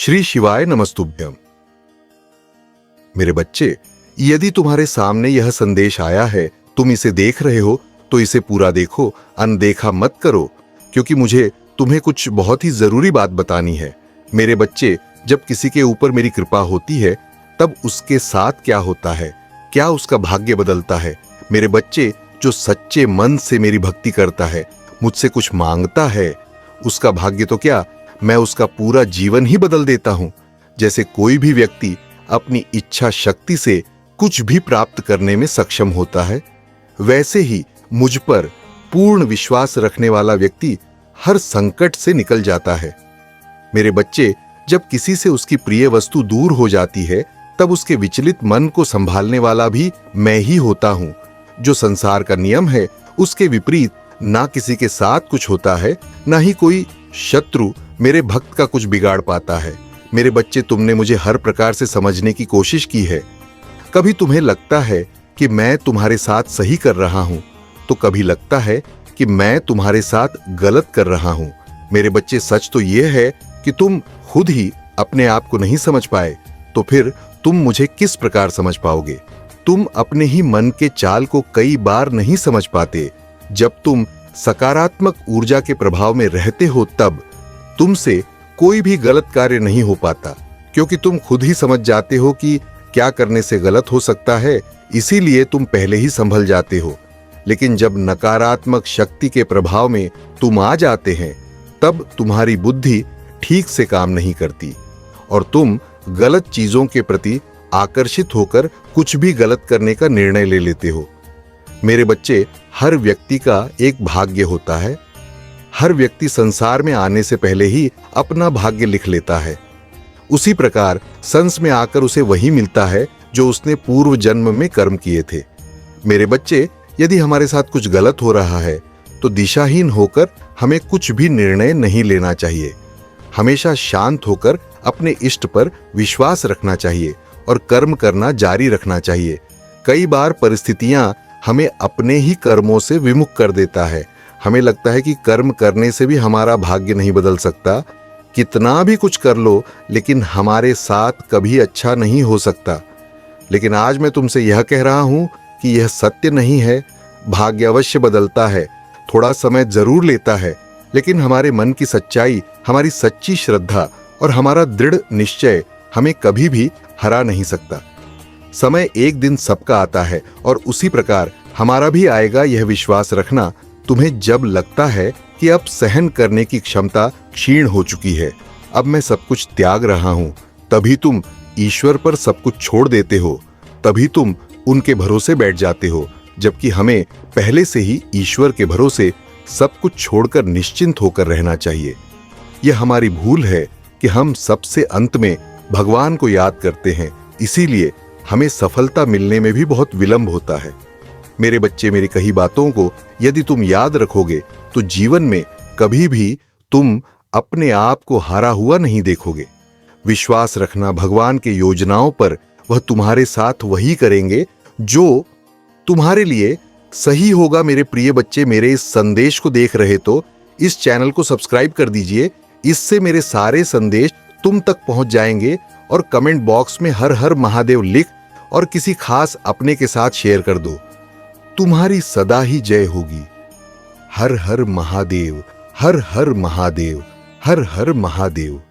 श्री शिवाय नमस्तुभ्यम। मेरे बच्चे, यदि तुम्हारे सामने यह संदेश आया है, तुम इसे देख रहे हो तो इसे पूरा देखो, अनदेखा मत करो, क्योंकि मुझे तुम्हें कुछ बहुत ही जरूरी बात बतानी है। मेरे बच्चे, जब किसी के ऊपर मेरी कृपा होती है तब उसके साथ क्या होता है, क्या उसका भाग्य बदलता है। मेरे बच्चे, जो सच्चे मन से मेरी भक्ति करता है, मुझसे कुछ मांगता है, उसका भाग्य तो क्या, मैं उसका पूरा जीवन ही बदल देता हूं। जैसे कोई भी व्यक्ति अपनी इच्छा शक्ति से कुछ भी प्राप्त करने में सक्षम होता है, वैसे ही मुझ पर पूर्ण विश्वास रखने वाला व्यक्ति हर संकट से निकल जाता है। मेरे बच्चे, जब किसी से उसकी प्रिय वस्तु दूर हो जाती है तब उसके विचलित मन को संभालने वाला भी मैं ही होता हूं। जो संसार का नियम है उसके विपरीत ना किसी के साथ कुछ होता है, ना ही कोई शत्रु मेरे भक्त का कुछ बिगाड़ पाता है। मेरे बच्चे, तुमने मुझे हर प्रकार से समझने की कोशिश की है। कभी तुम्हें लगता है कि मैं तुम्हारे साथ सही कर रहा हूं, तो कभी लगता है कि मैं तुम्हारे साथ गलत कर रहा हूं। मेरे बच्चे, सच तो यह है कि तुम खुद ही अपने आप को नहीं समझ पाए, तो फिर तुम मुझे किस प्रकार समझ पाओगे। तुम अपने ही मन के चाल को कई बार नहीं समझ पाते। जब तुम सकारात्मक ऊर्जा के प्रभाव में रहते हो तब तुमसे कोई भी गलत कार्य नहीं हो पाता, क्योंकि तुम खुद ही समझ जाते हो कि क्या करने से गलत हो सकता है, इसीलिए तुम पहले ही संभल जाते हो। लेकिन जब नकारात्मक शक्ति के प्रभाव में तुम आ जाते हैं तब तुम्हारी बुद्धि ठीक से काम नहीं करती और तुम गलत चीजों के प्रति आकर्षित होकर कुछ भी गलत करने का निर्णय ले लेते हो। मेरे बच्चे, हर व्यक्ति का एक भाग्य होता है। हर व्यक्ति संसार में आने से पहले ही अपना भाग्य लिख लेता है। उसी प्रकार संस में आकर उसे वही मिलता है जो उसने पूर्व जन्म में कर्म किए थे। मेरे बच्चे, यदि हमारे साथ कुछ गलत हो रहा है तो दिशाहीन होकर हमें कुछ भी निर्णय नहीं लेना चाहिए। हमेशा शांत होकर अपने इष्ट पर विश्वास रखना चाहिए और कर्म करना जारी रखना चाहिए। कई बार परिस्थितियां हमें अपने ही कर्मों से विमुख कर देता है। हमें लगता है कि कर्म करने से भी हमारा भाग्य नहीं बदल सकता। कितना भी कुछ कर लो, लेकिन हमारे साथ कभी अच्छा नहीं हो सकता। लेकिन आज मैं तुमसे यह कह रहा हूं कि यह सत्य नहीं है। भाग्य अवश्य बदलता है, थोड़ा समय जरूर लेता है, लेकिन हमारे मन की सच्चाई, हमारी सच्ची श्रद्धा और हमारा दृढ़ निश्चय हमें कभी भी हरा नहीं सकता। समय एक दिन सबका आता है और उसी प्रकार हमारा भी आएगा। यह विश्वास रखना। तुम्हें जब लगता है कि अब सहन करने की क्षमता क्षीण हो चुकी है, अब मैं सब कुछ त्याग रहा हूं, तभी तुम ईश्वर पर सब कुछ छोड़ देते हो, तभी तुम उनके भरोसे बैठ जाते हो, जबकि हमें पहले से ही ईश्वर के भरोसे सब कुछ छोड़कर निश्चिंत होकर रहना चाहिए। यह हमारी भूल है कि हम सबसे अंत में भगवान को याद करते हैं, इसीलिए हमें सफलता मिलने में भी बहुत विलंब होता है। मेरे बच्चे, मेरी कही बातों को यदि तुम याद रखोगे तो जीवन में कभी भी तुम अपने आप को हारा हुआ नहीं देखोगे। विश्वास रखना भगवान के योजनाओं पर, वह तुम्हारे साथ वही करेंगे जो तुम्हारे लिए सही होगा। मेरे प्रिय बच्चे, मेरे इस संदेश को देख रहे तो इस चैनल को सब्सक्राइब कर दीजिए। इससे मेरे सारे संदेश तुम तक पहुंच जाएंगे और कमेंट बॉक्स में हर हर महादेव लिख और किसी खास अपने के साथ शेयर कर दो। तुम्हारी सदा ही जय होगी। हर हर महादेव, हर हर महादेव, हर हर महादेव।